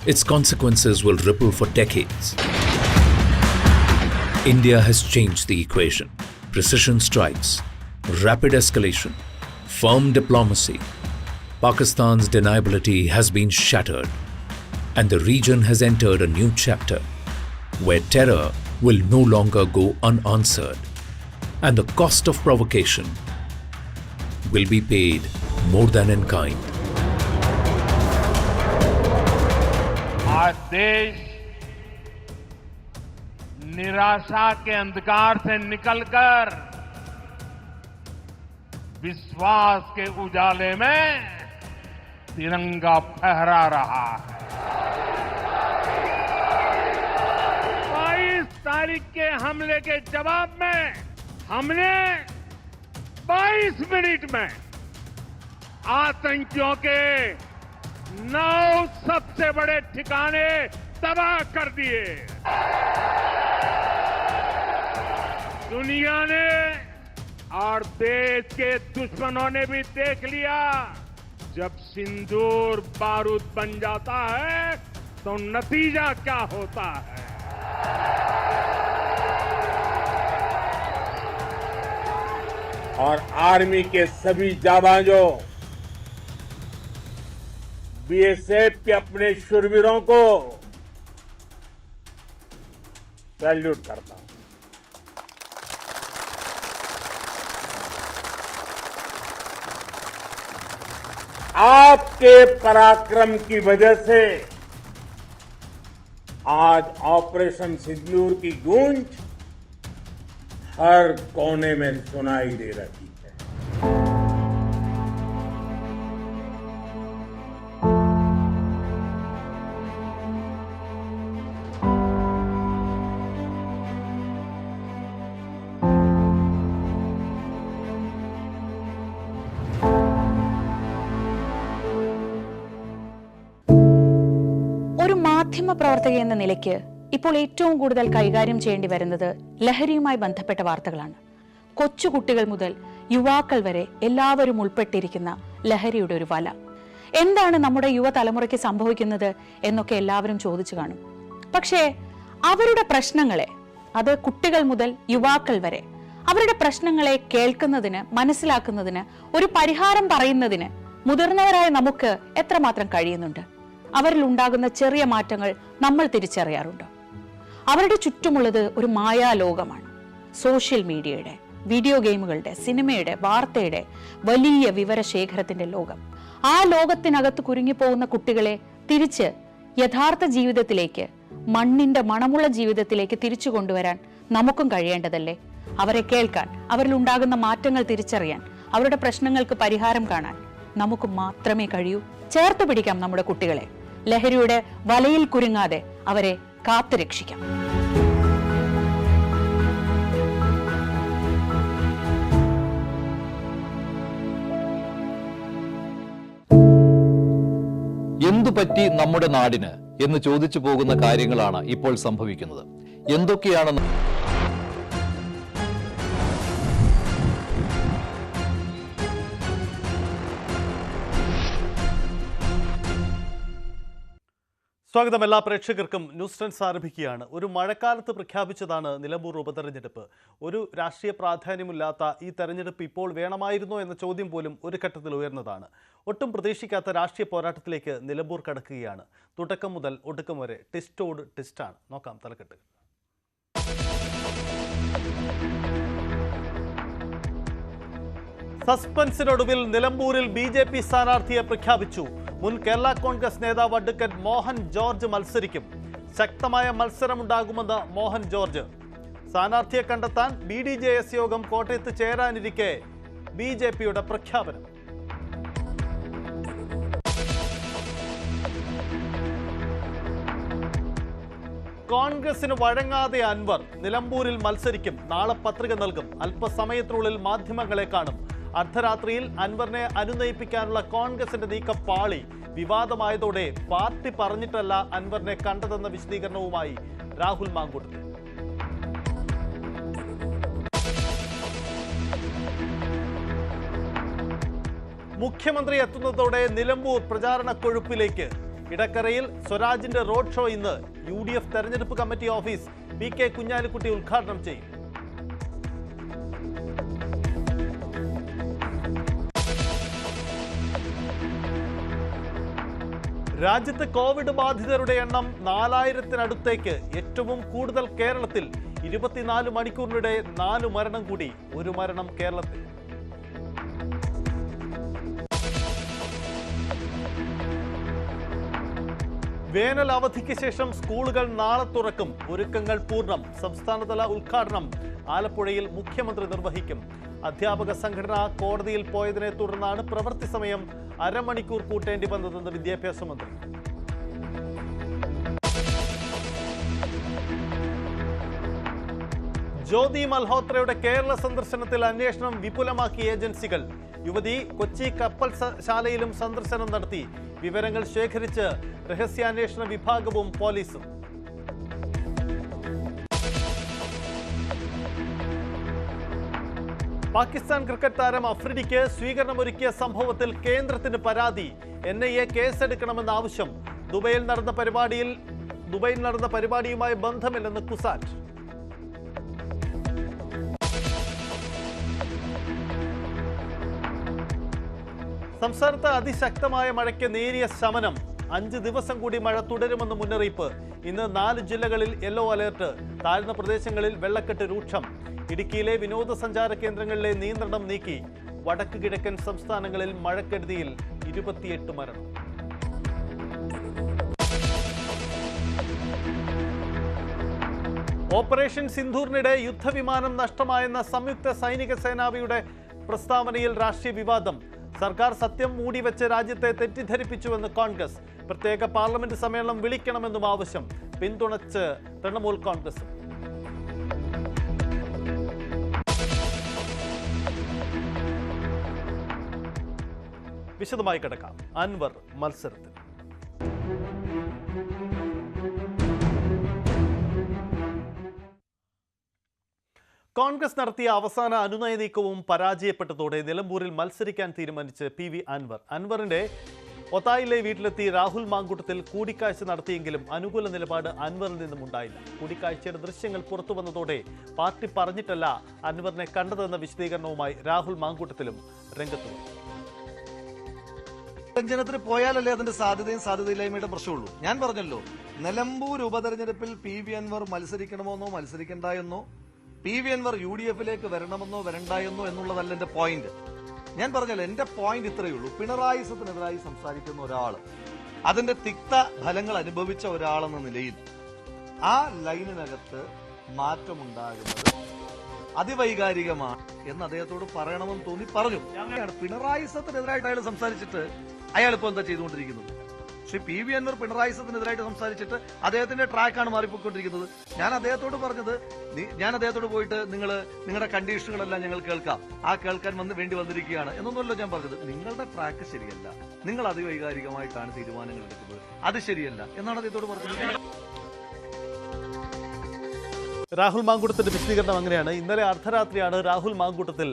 S1: Its consequences will ripple for decades. India has changed the equation. Precision strikes, rapid escalation, firm diplomacy. Pakistan's deniability has been shattered, and the region has entered a new chapter where terror will no longer go unanswered, and the cost of provocation will be paid more than in kind.
S24: आज देश निराशा के अंधकार से निकलकर विश्वास के उजाले में तिरंगा फहरा रहा है। 22 तारीख के हमले के जवाब में हमने 22 मिनट में आतंकियों के 9 सबसे बड़े ठिकाने तबाह कर दिए। दुनिया ने और देश के दुश्मनों ने भी देख लिया, जब सिंदूर बारूद बन जाता है तो नतीजा क्या होता है। और आर्मी के सभी जाबाजों, बीएसएफ के अपने शूरवीरों को सैल्यूट करता हूं। आपके पराक्रम की वजह से आज ऑपरेशन सिंदूर की गूंज हर कोने में सुनाई दे रही है।
S6: മാധ്യമപ്രവർത്തക എന്ന നിലയ്ക്ക് ഇപ്പോൾ ഏറ്റവും കൂടുതൽ കൈകാര്യം ചെയ്യേണ്ടി വരുന്നത് ലഹരിയുമായി ബന്ധപ്പെട്ട വാർത്തകളാണ്. കൊച്ചുകുട്ടികൾ മുതൽ യുവാക്കൾ വരെ എല്ലാവരും ഉൾപ്പെട്ടിരിക്കുന്ന ലഹരിയുടെ ഒരു വല. എന്താണ് നമ്മുടെ യുവതലമുറയ്ക്ക് സംഭവിക്കുന്നത് എന്നൊക്കെ എല്ലാവരും ചോദിച്ചു കാണും. പക്ഷേ അവരുടെ പ്രശ്നങ്ങളെ, അത് കുട്ടികൾ മുതൽ യുവാക്കൾ വരെ, അവരുടെ പ്രശ്നങ്ങളെ കേൾക്കുന്നതിന്, മനസ്സിലാക്കുന്നതിന്, ഒരു പരിഹാരം പറയുന്നതിന് മുതിർന്നവരായ നമുക്ക് എത്രമാത്രം കഴിയുന്നുണ്ട്? അവരിൽ ഉണ്ടാകുന്ന ചെറിയ മാറ്റങ്ങൾ നമ്മൾ തിരിച്ചറിയാറുണ്ട്. അവരുടെ ചുറ്റുമുള്ളത് ഒരു മായാലോകമാണ്. സോഷ്യൽ മീഡിയയുടെ, വീഡിയോ ഗെയിമുകളുടെ, സിനിമയുടെ, വാർത്തയുടെ വലിയ വിവരശേഖരത്തിന്റെ ലോകം. ആ ലോകത്തിനകത്ത് കുരുങ്ങിപ്പോകുന്ന കുട്ടികളെ തിരിച്ച് യഥാർത്ഥ ജീവിതത്തിലേക്ക്, മണ്ണിന്റെ മണമുള്ള ജീവിതത്തിലേക്ക് തിരിച്ചു കൊണ്ടുവരാൻ നമുക്കും കഴിയേണ്ടതല്ലേ? അവരെ കേൾക്കാൻ, അവരിൽ ഉണ്ടാകുന്ന മാറ്റങ്ങൾ തിരിച്ചറിയാൻ, അവരുടെ പ്രശ്നങ്ങൾക്ക് പരിഹാരം കാണാൻ നമുക്ക് മാത്രമേ കഴിയൂ. ചേർത്ത് പിടിക്കാം നമ്മുടെ കുട്ടികളെ. ലഹരിയുടെ വലയിൽ കുരുങ്ങാതെ അവരെ കാത്തുരക്ഷിക്കാം.
S8: എന്തുപറ്റി നമ്മുടെ നാടിന് എന്ന് ചോദിച്ചു പോകുന്ന കാര്യങ്ങളാണ് ഇപ്പോൾ സംഭവിക്കുന്നത്. എന്തൊക്കെയാണ്
S11: സ്വാഗതം. എല്ലാ പ്രേക്ഷകർക്കും ന്യൂസ് ട്രെൻഡ്സ് ആരംഭിക്കുകയാണ്. ഒരു മഴക്കാലത്ത് പ്രഖ്യാപിച്ചതാണ് നിലമ്പൂർ ഉപതെരഞ്ഞെടുപ്പ്. ഒരു രാഷ്ട്രീയ പ്രാധാന്യമില്ലാത്ത ഈ തെരഞ്ഞെടുപ്പ് ഇപ്പോൾ വേണമായിരുന്നോ എന്ന ചോദ്യം പോലും ഒരു ഘട്ടത്തിൽ ഉയർന്നതാണ്. ഒട്ടും പ്രതീക്ഷിക്കാത്ത രാഷ്ട്രീയ പോരാട്ടത്തിലേക്ക് നിലമ്പൂർ കടക്കുകയാണ്. തുടക്കം മുതൽ ഒടുക്കം വരെ ടിസ്റ്റോട് ടിസ്റ്റാണ്. നോക്കാം തലക്കെട്ട്. സസ്പെൻസിനൊടുവിൽ നിലമ്പൂരിൽ BJP സ്ഥാനാർത്ഥിയെ പ്രഖ്യാപിച്ചു. മുൻ കേരള കോൺഗ്രസ് നേതാവ് അഡ്വക്കേറ്റ് മോഹൻ ജോർജ് മത്സരിക്കും. ശക്തമായ മത്സരമുണ്ടാകുമെന്ന് മോഹൻ ജോർജ്. സ്ഥാനാർത്ഥിയെ കണ്ടെത്താൻ BDJS യോഗം കോട്ടയത്ത് ചേരാനിരിക്കെ BJPയുടെ പ്രഖ്യാപനം. കോൺഗ്രസിന് വഴങ്ങാതെ അൻവർ നിലമ്പൂരിൽ മത്സരിക്കും. നാളെ പത്രിക നൽകും. അല്പസമയത്തിനുള്ളിൽ മാധ്യമങ്ങളെ കാണും. അർദ്ധരാത്രിയിൽ അൻവറിനെ അനുനയിപ്പിക്കാനുള്ള കോൺഗ്രസിന്റെ നീക്കം പാളി. വിവാദമായതോടെ പാർട്ടി പറഞ്ഞിട്ടല്ല അൻവറിനെ കണ്ടതെന്ന വിശദീകരണവുമായി രാഹുൽ മാങ്കൂട്ടത്തിൽ. മുഖ്യമന്ത്രി എത്തുന്നതോടെ നിലമ്പൂർ പ്രചാരണ കൊഴുപ്പിലേക്ക്. ഇടക്കരയിൽ സ്വരാജിന്റെ റോഡ് ഷോ ഇന്ന്. UDF തെരഞ്ഞെടുപ്പ് കമ്മിറ്റി ഓഫീസ് PK കുഞ്ഞാലിക്കുട്ടി ഉദ്ഘാടനം ചെയ്യും. രാജ്യത്ത് കോവിഡ് ബാധിതരുടെ എണ്ണം 4000-നടുത്തേക്ക്. ഏറ്റവും കൂടുതൽ കേരളത്തിൽ. 24 മണിക്കൂറിനിടെ 4 മരണം കൂടി. 1 മരണം കേരളത്തിൽ. വേനൽ അവധിക്ക് ശേഷം സ്കൂളുകൾ നാളെ തുറക്കും. ഒരുക്കങ്ങൾ പൂർണ്ണം. സംസ്ഥാനതല ഉദ്ഘാടനം ആലപ്പുഴയിൽ മുഖ്യമന്ത്രി നിർവഹിക്കും. അധ്യാപക സംഘടന കോടതിയിൽ പോയതിനെ തുടർന്നാണ് പ്രവൃത്തി സമയം അരമണിക്കൂർ കൂട്ടേണ്ടി വന്നതെന്ന് വിദ്യാഭ്യാസ മന്ത്രി. ജ്യോതി മൽഹോത്രയുടെ കേരള സന്ദർശനത്തിൽ അന്വേഷണം വിപുലമാക്കി ഏജൻസികൾ. യുവതി കൊച്ചി കപ്പൽ ശാലയിലും സന്ദർശനം നടത്തി. വിവരങ്ങൾ ശേഖരിച്ച് രഹസ്യാന്വേഷണ വിഭാഗവും പോലീസും. പാകിസ്ഥാൻ ക്രിക്കറ്റ് താരം അഫ്രിഡിക്ക് സ്വീകരണമൊരുക്കിയ സംഭവത്തിൽ കേന്ദ്രത്തിന് പരാതി. NIA കേസെടുക്കണമെന്ന ആവശ്യം. ദുബൈയിൽ നടന്ന പരിപാടിയുമായി ബന്ധമില്ലെന്ന് കുസാറ്റ്. സംസ്ഥാനത്ത് അതിശക്തമായ മഴയ്ക്ക് നേരിയ ശമനം. 5 ദിവസം കൂടി മഴ തുടരുമെന്ന് മുന്നറിയിപ്പ്. ഇന്ന് 4 ജില്ലകളിൽ യെല്ലോ അലേർട്ട്. താഴ്ന്ന പ്രദേശങ്ങളിൽ വെള്ളക്കെട്ട് രൂക്ഷം. ഇടുക്കിയിലെ വിനോദസഞ്ചാര കേന്ദ്രങ്ങളിലെ നിയന്ത്രണം നീക്കി. വടക്ക് കിഴക്കൻ സംസ്ഥാനങ്ങളിൽ മഴക്കെടുതിയിൽ 28 മരണം. ഓപ്പറേഷൻ സിന്ധൂറിനിടെ യുദ്ധവിമാനം നഷ്ടമായെന്ന സംയുക്ത സൈനിക സേനാവിയുടെ പ്രസ്താവനയിൽ രാഷ്ട്രീയ വിവാദം. സർക്കാർ സത്യം മൂടിവെച്ച് രാജ്യത്തെ തെറ്റിദ്ധരിപ്പിച്ചുവെന്ന് കോൺഗ്രസ്. പ്രത്യേക പാർലമെന്റ് സമ്മേളനം വിളിക്കണമെന്നും ആവശ്യം. പിന്തുണച്ച് തൃണമൂൽ കോൺഗ്രസ്. വിശദമായി കിടക്കാം. അൻവർ മത്സരത്തിൽ. കോൺഗ്രസ് നടത്തിയ അവസാന അനുനയ നീക്കവും പരാജയപ്പെട്ടതോടെ നിലമ്പൂരിൽ മത്സരിക്കാൻ തീരുമാനിച്ച് PV അൻവർ. അൻവറിന്റെ ഒത്തായിലെ വീട്ടിലെത്തി രാഹുൽ മാങ്കൂട്ടത്തിൽ കൂടിക്കാഴ്ച നടത്തിയെങ്കിലും അനുകൂല നിലപാട് അൻവറിൽ നിന്നും ഉണ്ടായില്ല. കൂടിക്കാഴ്ചയുടെ ദൃശ്യങ്ങൾ പുറത്തു വന്നതോടെ പാർട്ടി പറഞ്ഞിട്ടല്ല അൻവറിനെ കണ്ടതെന്ന വിശദീകരണവുമായി രാഹുൽ മാങ്കൂട്ടത്തിലും രംഗത്തു വന്നു.
S12: തെരഞ്ഞെടുപ്പിന് പോയാലല്ലേ അതിന്റെ സാധ്യതയില്ലായ്മയുടെ പ്രശ്നമുള്ളൂ. ഞാൻ പറഞ്ഞല്ലോ, നിലമ്പൂർ ഉപതെരഞ്ഞെടുപ്പിൽ PV അൻവർ മത്സരിക്കണമെന്നോ മത്സരിക്കണ്ടെന്നോ, PV അൻവർ UDFിലേക്ക് വരണമെന്നോ വരണ്ടായെന്നോ എന്നുള്ളതല്ല എന്റെ പോയിന്റ്. ഞാൻ പറഞ്ഞല്ലോ, എന്റെ പോയിന്റ് ഇത്രയേ ഉള്ളൂ. പിണറായിസത്തിനെതിരായി സംസാരിക്കുന്ന ഒരാൾ, അതിന്റെ തിക്ത ഫലങ്ങൾ അനുഭവിച്ച ഒരാളെന്ന നിലയിൽ ആ ലൈനിനകത്ത് മാറ്റമുണ്ടാകുന്നത് അതിവൈകാരികമാണ് എന്ന് അദ്ദേഹത്തോട് പറയണമെന്ന് തോന്നി പറഞ്ഞു. പിണറായിസത്തിനെതിരായിട്ട് അയാൾ സംസാരിച്ചിട്ട് അയാൾ ഇപ്പോൾ എന്താ ചെയ്തുകൊണ്ടിരിക്കുന്നത്? ശ്രീ PV അൻവർ പിണറായിസത്തിനെതിരായിട്ട് സംസാരിച്ചിട്ട് അദ്ദേഹത്തിന്റെ ട്രാക്കാണ് മാറിപ്പോയിക്കൊണ്ടിരിക്കുന്നത്. ഞാൻ അദ്ദേഹത്തോട് പോയിട്ട് നിങ്ങളുടെ കണ്ടീഷനുകളെല്ലാം ഞങ്ങൾ കേൾക്കാം, ആ കേൾക്കാൻ വേണ്ടി വന്നിരിക്കുകയാണ് എന്നൊന്നുമല്ലോ ഞാൻ പറഞ്ഞത്. നിങ്ങളുടെ ട്രാക്ക് ശരിയല്ല, നിങ്ങൾ അതിവൈകാരികമായിട്ടാണ് തീരുമാനങ്ങൾ എടുക്കുന്നത്, അത് ശരിയല്ല എന്നാണ് അദ്ദേഹത്തോട് പറഞ്ഞത്.
S11: രാഹുൽ മാങ്കൂട്ടത്തിന്റെ വിശദീകരണം അങ്ങനെയാണ്. ഇന്നലെ അർദ്ധരാത്രിയാണ് രാഹുൽ മാങ്കൂട്ടത്തിൽ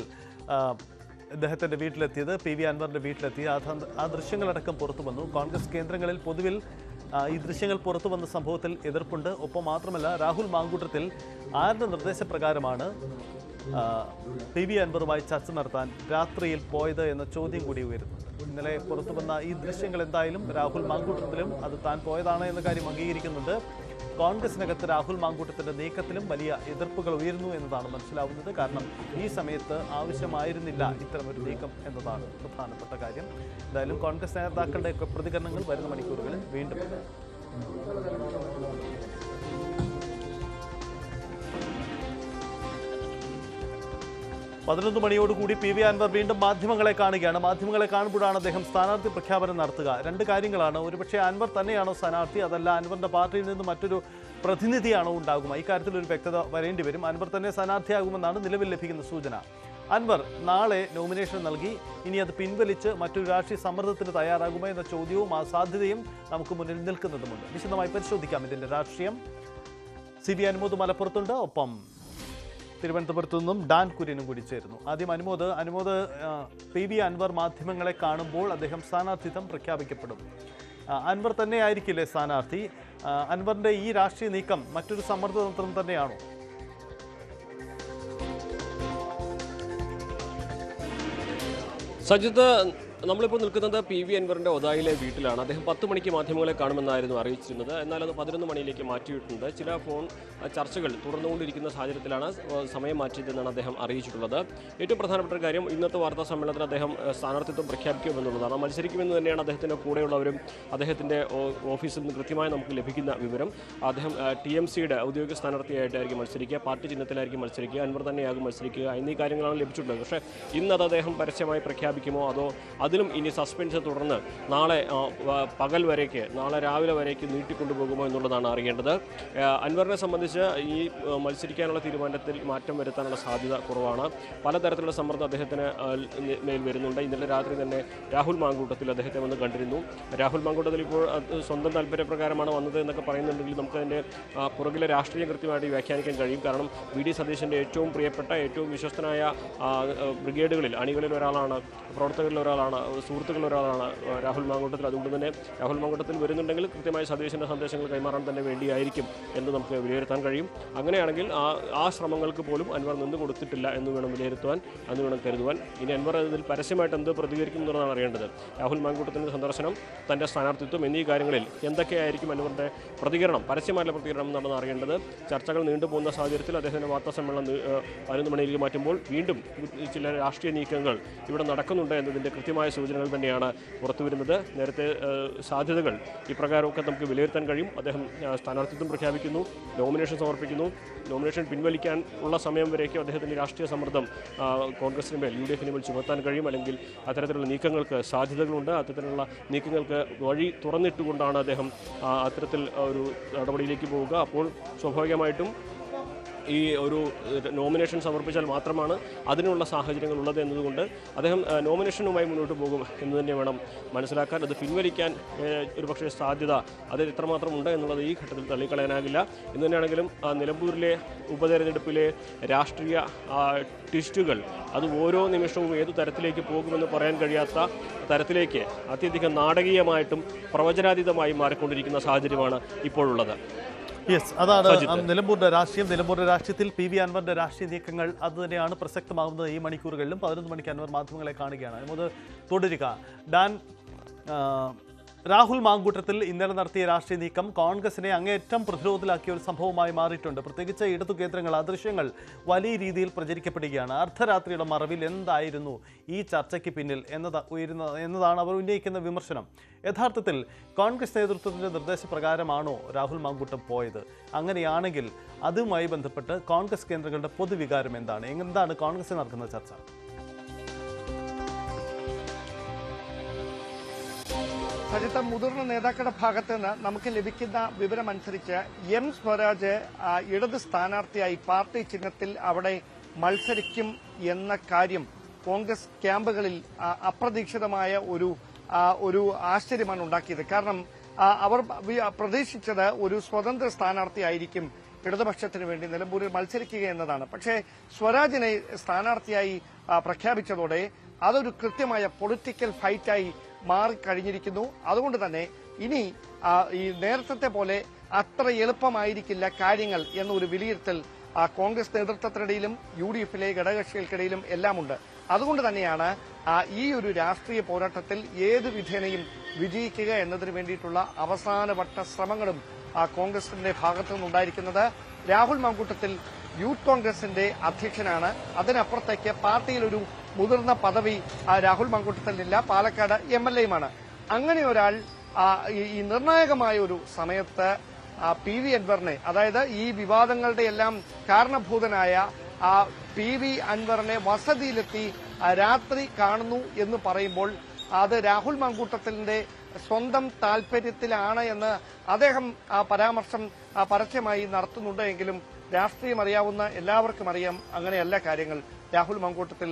S11: അദ്ദേഹത്തിന്റെ വീട്ടിലെത്തിയത്, PV അൻവറിന്റെ വീട്ടിലെത്തി. ആ ദൃശ്യങ്ങളടക്കം പുറത്തു വന്നു. കോൺഗ്രസ് കേന്ദ്രങ്ങളിൽ പൊതുവിൽ ഈ ദൃശ്യങ്ങൾ പുറത്തു വന്ന സംഭവത്തിൽ എതിർപ്പുണ്ട്. ഒപ്പം മാത്രമല്ല, രാഹുൽ മാങ്കൂട്ടത്തിൽ ആരുടെ നിർദ്ദേശപ്രകാരമാണ് PV അൻവറുമായി ചർച്ച നടത്താൻ രാത്രിയിൽ പോയത് എന്ന ചോദ്യം കൂടി ഉയരുന്നുണ്ട്. ഇന്നലെ പുറത്തു വന്ന ഈ ദൃശ്യങ്ങൾ എന്തായാലും രാഹുൽ മാങ്കൂട്ടത്തിലും അത് താൻ പോയതാണ് എന്ന കാര്യം അംഗീകരിക്കുന്നുണ്ട്. കോൺഗ്രസിനകത്ത് രാഹുൽ മാങ്കൂട്ടത്തിന്റെ നീക്കത്തിലും വലിയ എതിർപ്പുകൾ ഉയരുന്നു എന്നതാണ് മനസ്സിലാവുന്നത്. കാരണം ഈ സമയത്ത് ആവശ്യമായിരുന്നില്ല ഇത്തരമൊരു നീക്കം എന്നതാണ് പ്രധാനപ്പെട്ട കാര്യം. എന്തായാലും കോൺഗ്രസ് നേതാക്കളുടെ പ്രതികരണങ്ങൾ വരുന്ന മണിക്കൂറുകളിൽ വീണ്ടും. 11 മണിയോടുകൂടി PV അൻവർ വീണ്ടും മാധ്യമങ്ങളെ കാണുകയാണ്. മാധ്യമങ്ങളെ കാണുമ്പോഴാണ് അദ്ദേഹം സ്ഥാനാർത്ഥി പ്രഖ്യാപനം നടത്തുക. 2 കാര്യങ്ങളാണ്. ഒരുപക്ഷെ അൻവർ തന്നെയാണോ സ്ഥാനാർത്ഥി, അതല്ല അൻവറിന്റെ പാർട്ടിയിൽ നിന്ന് മറ്റൊരു പ്രതിനിധിയാണോ ഉണ്ടാകുക? ഇക്കാര്യത്തിൽ ഒരു വ്യക്തത വരേണ്ടി വരും. അൻവർ തന്നെ സ്ഥാനാർത്ഥിയാകുമെന്നാണ് നിലവിൽ ലഭിക്കുന്ന സൂചന. അൻവർ നാളെ നോമിനേഷൻ നൽകി. ഇനി അത് പിൻവലിച്ച് മറ്റൊരു രാഷ്ട്രീയ സമ്മർദ്ദത്തിന് തയ്യാറാകുമോ എന്ന ചോദ്യവും ആ സാധ്യതയും നമുക്ക് മുന്നിൽ നിൽക്കുന്നതുമുണ്ട്. വിശദമായി പരിശോധിക്കാം ഇതിന്റെ രാഷ്ട്രീയം. CV അനുമോദ് മലപ്പുറത്തുണ്ട്. ഒപ്പം തിരുവനന്തപുരത്തു നിന്നും ഡാൻ കുര്യനും കൂടി ചേരുന്നു. ആദ്യം അനുമോദ് PV അൻവർ മാധ്യമങ്ങളെ കാണുമ്പോൾ അദ്ദേഹം സ്ഥാനാർത്ഥിത്വം പ്രഖ്യാപിക്കപ്പെടും. അൻവർ തന്നെ ആയിരിക്കില്ലേ സ്ഥാനാർത്ഥി? അൻവറിന്റെ ഈ രാഷ്ട്രീയ നീക്കം മറ്റൊരു സമ്മർദ്ദതന്ത്രം തന്നെയാണോ?
S13: സജിത്ത്, നമ്മളിപ്പോൾ നിൽക്കുന്നത് PV അൻവറിൻ്റെ ഒതായിലെ വീട്ടിലാണ്. അദ്ദേഹം 10 മണിക്ക് മാധ്യമങ്ങളെ കാണുമെന്നായിരുന്നു അറിയിച്ചിരുന്നത്. എന്നാൽ അത് 11 മണിയിലേക്ക് മാറ്റിയിട്ടുണ്ട്. ചില ഫോൺ ചർച്ചകൾ തുടർന്നുകൊണ്ടിരിക്കുന്ന സാഹചര്യത്തിലാണ് സമയം മാറ്റിയതെന്നാണ് അദ്ദേഹം അറിയിച്ചിട്ടുള്ളത്. ഏറ്റവും പ്രധാനപ്പെട്ട കാര്യം, ഇന്നത്തെ വാർത്താ സമ്മേളനത്തിൽ അദ്ദേഹം സ്ഥാനാർത്ഥിത്വം പ്രഖ്യാപിക്കുമെന്നുള്ളതാണ്. മത്സരിക്കുമെന്ന് തന്നെയാണ് അദ്ദേഹത്തിൻ്റെ കൂടെയുള്ളവരും അദ്ദേഹത്തിൻ്റെ ഓഫീസിൽ നിന്ന് കൃത്യമായി നമുക്ക് ലഭിക്കുന്ന വിവരം. അദ്ദേഹം TMCയുടെ ഔദ്യോഗിക സ്ഥാനാർത്ഥിയായിട്ടായിരിക്കും മത്സരിക്കുക, പാർട്ടി ചിഹ്നത്തിലായിരിക്കും മത്സരിക്കുക, അൻവർ തന്നെയാകും മത്സരിക്കുക എന്നീ കാര്യങ്ങളാണ് ലഭിച്ചിട്ടുള്ളത്. പക്ഷേ ഇന്നത് അദ്ദേഹം പരസ്യമായി പ്രഖ്യാപിക്കുമോ അതോ അതിലും ഇനി സസ്പെൻസ് തുടർന്ന് നാളെ പകൽ വരേക്ക്, നാളെ രാവിലെ വരേക്ക് നീട്ടിക്കൊണ്ടുപോകുമോ എന്നുള്ളതാണ് അറിയേണ്ടത്. അൻവറിനെ സംബന്ധിച്ച് ഈ മത്സരിക്കാനുള്ള തീരുമാനത്തിൽ മാറ്റം വരുത്താനുള്ള സാധ്യത കുറവാണ്. പലതരത്തിലുള്ള സമ്മർദ്ദം അദ്ദേഹത്തിന് മേൽ വരുന്നുണ്ട്. ഇന്നലെ രാത്രി തന്നെ രാഹുൽ മാങ്കൂട്ടത്തിൽ അദ്ദേഹത്തെ വന്ന് കണ്ടിരുന്നു. രാഹുൽ മാങ്കൂട്ടത്തിൽ ഇപ്പോൾ സ്വന്തം താല്പര്യപ്രകാരമാണ് വന്നത് എന്നൊക്കെ പറയുന്നുണ്ടെങ്കിൽ നമുക്കതിൻ്റെ പുറകിലെ രാഷ്ട്രീയം കൃത്യമായിട്ട് വ്യാഖ്യാനിക്കാൻ കഴിയും. കാരണം VD സതീശൻ്റെ ഏറ്റവും പ്രിയപ്പെട്ട, ഏറ്റവും വിശ്വസ്തനായ ബ്രിഗേഡുകളിൽ, അണികളിൽ ഒരാളാണ്, പ്രവർത്തകരിൽ ഒരാളാണ്, സുഹൃത്തുക്കളിൽ ഒരാളാണ് രാഹുൽ മാങ്കൂട്ടത്തിൽ. അതുകൊണ്ട് തന്നെ രാഹുൽ മാങ്കൂട്ടത്തിൽ വരുന്നുണ്ടെങ്കിൽ കൃത്യമായി സതീശൻ്റെ സന്ദേശങ്ങൾ കൈമാറാൻ തന്നെ വേണ്ടിയായിരിക്കും എന്ന് നമുക്ക് വിലയിരുത്താൻ കഴിയും. അങ്ങനെയാണെങ്കിൽ ആ ശ്രമങ്ങൾക്ക് പോലും അൻവർ നിന്ന് കൊടുത്തിട്ടില്ല എന്ന് വേണം വിലയിരുത്തുവാൻ, എന്ന് വേണം കരുതുവാൻ. ഇനി അൻവർ അതിൽ പരസ്യമായിട്ട് എന്ത് പ്രതികരിക്കും എന്നുള്ളതാണ് അറിയേണ്ടത്. രാഹുൽ മാങ്കൂട്ടത്തിൻ്റെ സന്ദർശനം, തൻ്റെ സ്ഥാനാർത്ഥിത്വം എന്നീ കാര്യങ്ങളിൽ എന്തൊക്കെയായിരിക്കും അൻവറിൻ്റെ പ്രതികരണം, പരസ്യമായിട്ടുള്ള പ്രതികരണം എന്നാണ് അറിയേണ്ടത്. ചർച്ചകൾ നീണ്ടുപോകുന്ന സാഹചര്യത്തിൽ അദ്ദേഹത്തിൻ്റെ വാർത്താ സമ്മേളനം 11 മണിയിലേക്ക് മാറ്റുമ്പോൾ വീണ്ടും ചില രാഷ്ട്രീയ നീക്കങ്ങൾ ഇവിടെ നടക്കുന്നുണ്ട് എന്നതിൻ്റെ കൃത്യമായ സൂചനകൾ തന്നെയാണ് പുറത്തുവരുന്നത്. നേരത്തെ സാധ്യതകൾ ഇപ്രകാരമൊക്കെ നമുക്ക് വിലയിരുത്താൻ കഴിയും. അദ്ദേഹം സ്ഥാനാർത്ഥിത്വം പ്രഖ്യാപിക്കുന്നു, നോമിനേഷൻ സമർപ്പിക്കുന്നു. നോമിനേഷൻ പിൻവലിക്കാൻ ഉള്ള സമയം വരേക്കും അദ്ദേഹത്തിൻ്റെ രാഷ്ട്രീയ സമ്മർദ്ദം കോൺഗ്രസിന് മേൽ, UDF മേൽ ചുമത്താൻ കഴിയും. അല്ലെങ്കിൽ അത്തരത്തിലുള്ള നീക്കങ്ങൾക്ക് സാധ്യതകളുണ്ട്. അത്തരത്തിലുള്ള നീക്കങ്ങൾക്ക് വഴി തുറന്നിട്ടുകൊണ്ടാണ് അദ്ദേഹം അത്തരത്തിൽ ഒരു നടപടിയിലേക്ക് പോവുക. അപ്പോൾ സ്വാഭാവികമായിട്ടും ഈ ഒരു നോമിനേഷൻ സമർപ്പിച്ചാൽ മാത്രമാണ് അതിനുള്ള സാഹചര്യങ്ങൾ ഉള്ളത് എന്നതുകൊണ്ട് അദ്ദേഹം നോമിനേഷനുമായി മുന്നോട്ട് പോകും എന്ന് തന്നെ വേണം മനസ്സിലാക്കാൻ. അത് പിൻവലിക്കാൻ ഒരുപക്ഷെ സാധ്യത അത് എത്രമാത്രം ഉണ്ട് എന്നുള്ളത് ഈ ഘട്ടത്തിൽ തള്ളിക്കളയാനാകില്ല. എന്ന് തന്നെയാണെങ്കിലും നിലമ്പൂരിലെ ഉപതെരഞ്ഞെടുപ്പിലെ രാഷ്ട്രീയ ട്വിസ്റ്റുകൾ അത് ഓരോ നിമിഷവും ഏതു തരത്തിലേക്ക് പോകുമെന്ന് പറയാൻ കഴിയാത്ത തരത്തിലേക്ക് അത്യധികം നാടകീയമായിട്ടും പ്രവചനാതീതമായി മാറിക്കൊണ്ടിരിക്കുന്ന സാഹചര്യമാണ് ഇപ്പോഴുള്ളത്.
S11: യെസ്, അതാണ് നിലമ്പൂരിന്റെ രാഷ്ട്രീയം. നിലമ്പൂരിന്റെ രാഷ്ട്രീയത്തിൽ PV അൻവറിന്റെ രാഷ്ട്രീയ നീക്കങ്ങൾ അത് തന്നെയാണ് പ്രസക്തമാകുന്നത് ഈ മണിക്കൂറുകളിലും. 11 മണിക്ക് അൻവർ മാധ്യമങ്ങളെ കാണുകയാണ്. അത് തുടരുക. ഡാൻ, രാഹുൽ മാങ്കൂട്ടത്തിൽ ഇന്നലെ നടത്തിയ രാഷ്ട്രീയ നീക്കം കോൺഗ്രസിനെ അങ്ങേയറ്റം പ്രതിരോധത്തിലാക്കിയ ഒരു സംഭവമായി മാറിയിട്ടുണ്ട്. പ്രത്യേകിച്ച് ഇടതു കേന്ദ്രങ്ങൾ, ആ ദൃശ്യങ്ങൾ വലിയ രീതിയിൽ പ്രചരിക്കപ്പെടുകയാണ്. അർദ്ധരാത്രിയുടെ മറവിൽ എന്തായിരുന്നു ഈ ചർച്ചയ്ക്ക് പിന്നിൽ എന്നതാണ് അവർ ഉന്നയിക്കുന്ന വിമർശനം. യഥാർത്ഥത്തിൽ കോൺഗ്രസ് നേതൃത്വത്തിൻ്റെ നിർദ്ദേശപ്രകാരമാണോ രാഹുൽ മാങ്കൂട്ടം പോയത്? അങ്ങനെയാണെങ്കിൽ അതുമായി ബന്ധപ്പെട്ട് കോൺഗ്രസ് കേന്ദ്രങ്ങളുടെ പൊതുവികാരം എന്താണ്? എന്താണ് കോൺഗ്രസിൽ നടക്കുന്ന ചർച്ച?
S14: സജിത്ത, മുതിർന്ന നേതാക്കളുടെ ഭാഗത്ത് നിന്ന് നമുക്ക് ലഭിക്കുന്ന വിവരമനുസരിച്ച് M സ്വരാജ് ഇടത് സ്ഥാനാർത്ഥിയായി പാർട്ടി ചിഹ്നത്തിൽ അവിടെ മത്സരിക്കും എന്ന കാര്യം കോൺഗ്രസ് ക്യാമ്പുകളിൽ അപ്രതീക്ഷിതമായ ഒരു ആശ്ചര്യമാണ് ഉണ്ടാക്കിയത്. കാരണം അവർ പ്രതീക്ഷിച്ചത് ഒരു സ്വതന്ത്ര സ്ഥാനാർത്ഥിയായിരിക്കും ഇടതുപക്ഷത്തിന് വേണ്ടി നിലമ്പൂരിൽ മത്സരിക്കുക എന്നതാണ്. പക്ഷേ സ്വരാജിനെ സ്ഥാനാർത്ഥിയായി പ്രഖ്യാപിച്ചതോടെ അതൊരു കൃത്യമായ പൊളിറ്റിക്കൽ ഫൈറ്റായി മാറിക്കഴിഞ്ഞിരിക്കുന്നു. അതുകൊണ്ട് തന്നെ ഇനി ഈ നേരത്തെ പോലെ അത്ര എളുപ്പമായിരിക്കില്ല കാര്യങ്ങൾ എന്നൊരു വിലയിരുത്തൽ കോൺഗ്രസ് നേതൃത്വത്തിനിടയിലും UDFിലെ ഘടകകക്ഷികൾക്കിടയിലും എല്ലാമുണ്ട്. അതുകൊണ്ട് തന്നെയാണ് ഈ ഒരു രാഷ്ട്രീയ പോരാട്ടത്തിൽ ഏത് വിധേനയും വിജയിക്കുക എന്നതിന് വേണ്ടിയിട്ടുള്ള അവസാനവട്ട ശ്രമങ്ങളും കോൺഗ്രസിന്റെ ഭാഗത്തു നിന്നുണ്ടായിരിക്കുന്നത്. രാഹുൽ മാങ്കൂട്ടത്തിൽ യൂത്ത് കോൺഗ്രസിന്റെ അധ്യക്ഷനാണ്. അതിനപ്പുറത്തേക്ക് പാർട്ടിയിൽ ഒരു മുതിർന്ന പദവി രാഹുൽ മാങ്കൂട്ടത്തിലില്ല. പാലക്കാട് MLAയുമാണ്. അങ്ങനെ ഒരാൾ ഈ നിർണായകമായ ഒരു സമയത്ത് PV അൻവറിനെ, അതായത് ഈ വിവാദങ്ങളുടെ എല്ലാം കാരണഭൂതനായ PV അൻവറിനെ വസതിയിലെത്തി രാത്രി കാണുന്നു എന്ന് പറയുമ്പോൾ അത് രാഹുൽ മാങ്കൂട്ടത്തിന്റെ സ്വന്തം താല്പര്യത്തിലാണ് എന്ന് അദ്ദേഹം പരാമർശം പരസ്യമായി നടത്തുന്നുണ്ട്. എങ്കിലും രാഷ്ട്രീയം അറിയാവുന്ന എല്ലാവർക്കും അറിയാം അങ്ങനെയല്ല കാര്യങ്ങൾ. രാഹുൽ മാങ്കൂട്ടത്തിൽ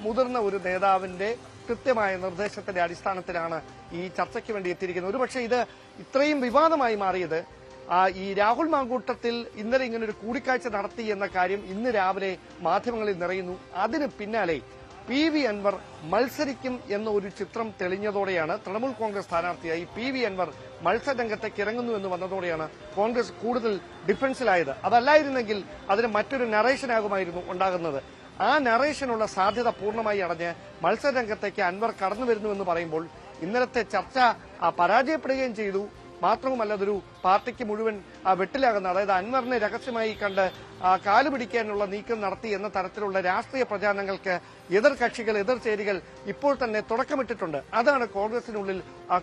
S14: മുതിർന്ന ഒരു നേതാവിന്റെ കൃത്യമായ നിർദ്ദേശത്തിന്റെ അടിസ്ഥാനത്തിലാണ് ഈ ചർച്ചയ്ക്ക് വേണ്ടി എത്തിയിരിക്കുന്നത്. ഒരുപക്ഷെ ഇത് ഇത്രയും വിവാദമായി മാറിയത് ഈ രാഹുൽ മാങ്കൂട്ടത്തിൽ ഇന്നലെ ഇങ്ങനെ ഒരു കൂടിക്കാഴ്ച നടത്തി എന്ന കാര്യം ഇന്ന് രാവിലെ മാധ്യമങ്ങളിൽ നിറയുന്നു. അതിന് പിന്നാലെ PV അൻവർ മത്സരിക്കും എന്ന ഒരു ചിത്രം തെളിഞ്ഞതോടെയാണ് തൃണമൂൽ കോൺഗ്രസ് സ്ഥാനാർത്ഥിയായി PV അൻവർ മത്സരരംഗത്തേക്ക് ഇറങ്ങുന്നു എന്ന് വന്നതോടെയാണ് കോൺഗ്രസ് കൂടുതൽ ഡിഫൻസിലായത്. അതല്ലായിരുന്നെങ്കിൽ അതിന് മറ്റൊരു നറേഷനാകുമായിരുന്നു ഉണ്ടാകുന്നത്. ആ നറേഷനുള്ള സാധ്യത പൂർണ്ണമായി അടഞ്ഞ് മത്സരരംഗത്തേക്ക് അൻവർ കടന്നു വരുന്നുവെന്ന് പറയുമ്പോൾ ഇന്നലത്തെ ചർച്ച പരാജയപ്പെടുകയും ചെയ്തു. മാത്രവുമല്ല അതൊരു പാർട്ടിക്ക് മുഴുവൻ വെട്ടിലാകുന്ന, അതായത് അൻവറിനെ രഹസ്യമായി കണ്ട് കാലുപിടിക്കാനുള്ള നീക്കം നടത്തി എന്ന തരത്തിലുള്ള രാഷ്ട്രീയ പ്രചാരണങ്ങൾക്ക് എതിർ കക്ഷികൾ, എതിർ ചേരികൾ ഇപ്പോൾ തന്നെ തുടക്കമിട്ടിട്ടുണ്ട്. അതാണ് കോൺഗ്രസിനുള്ളിൽ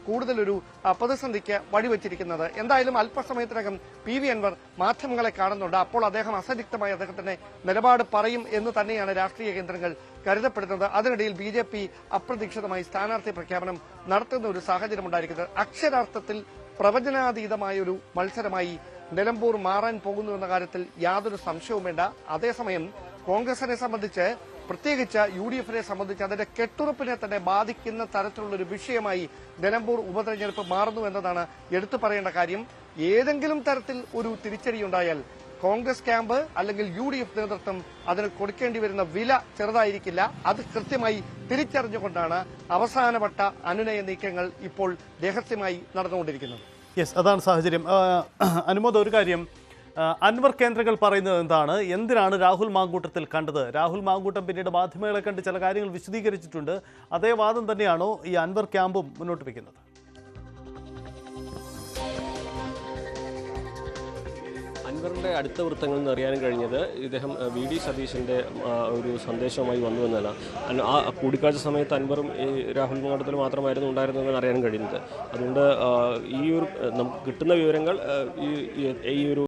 S14: കൂടുതലൊരു പ്രതിസന്ധിക്ക് വഴിവെച്ചിരിക്കുന്നത്. എന്തായാലും അല്പസമയത്തിനകം PV അൻവർ മാധ്യമങ്ങളെ കാണുന്നുണ്ട്. അപ്പോൾ അദ്ദേഹം അസന്നിഗ്ധമായി അദ്ദേഹത്തിന്റെ നിലപാട് പറയും എന്ന് തന്നെയാണ് രാഷ്ട്രീയ കേന്ദ്രങ്ങൾ കരുതപ്പെടുന്നത്. അതിനിടയിൽ BJP അപ്രതീക്ഷിതമായി സ്ഥാനാർത്ഥി പ്രഖ്യാപനം നടത്തുന്ന ഒരു സാഹചര്യമുണ്ടായിരിക്കുന്നത്. അക്ഷരാർത്ഥത്തിൽ പ്രവചനാതീതമായൊരു മത്സരമായി നിലമ്പൂർ മാറാൻ പോകുന്നു എന്ന കാര്യത്തിൽ യാതൊരു സംശയവും വേണ്ട. അതേസമയം കോൺഗ്രസിനെ സംബന്ധിച്ച്, പ്രത്യേകിച്ച് UDFനെ സംബന്ധിച്ച് അതിന്റെ കെട്ടുറപ്പിനെ തന്നെ ബാധിക്കുന്ന തരത്തിലുള്ള ഒരു വിഷയമായി നിലമ്പൂർ ഉപതെരഞ്ഞെടുപ്പ് മാറുന്നു എന്നതാണ് എടുത്തു പറയേണ്ട കാര്യം. ഏതെങ്കിലും തരത്തിൽ ഒരു തിരിച്ചടിയുണ്ടായാൽ കോൺഗ്രസ് ക്യാമ്പ് അല്ലെങ്കിൽ UDF നേതൃത്വം അതിന് കൊടുക്കേണ്ടി വരുന്ന വില ചെറുതായിരിക്കില്ല. അത് കൃത്യമായി തിരിച്ചറിഞ്ഞുകൊണ്ടാണ് അവസാനവട്ട അനുനയ നീക്കങ്ങൾ ഇപ്പോൾ രഹസ്യമായി നടന്നുകൊണ്ടിരിക്കുന്നത്.
S11: യെസ്, അതാണ് സാഹചര്യം. അനുമോദ്, ഒരു കാര്യം, അൻവർ കേന്ദ്രങ്ങൾ പറയുന്നത് എന്തിനാണ് രാഹുൽ മാങ്കൂട്ടത്തിൽ കണ്ടത്? രാഹുൽ മാങ്കൂട്ടം പിന്നീട് മാധ്യമങ്ങളെ കണ്ട് ചില കാര്യങ്ങൾ വിശദീകരിച്ചിട്ടുണ്ട്. അതേ വാദം തന്നെയാണോ ഈ അൻവർ ക്യാമ്പും മുന്നോട്ട് വയ്ക്കുന്നത്?
S13: അൻവറിൻ്റെ അടുത്ത വൃത്തങ്ങളിൽ നിന്ന് അറിയാൻ കഴിഞ്ഞത് ഇദ്ദേഹം VD സതീശൻ്റെ ഒരു സന്ദേശവുമായി വന്നു എന്നല്ല. ആ കൂടിക്കാഴ്ച സമയത്ത് അൻവറും ഈ രാഹുൽ മാങ്കൂട്ടത്തിൽ മാത്രമായിരുന്നു ഉണ്ടായിരുന്നതെന്ന് അറിയാൻ കഴിയുന്നത്. അതുകൊണ്ട് ഈ ഒരു നമുക്ക് കിട്ടുന്ന വിവരങ്ങൾ ഈ ഒരു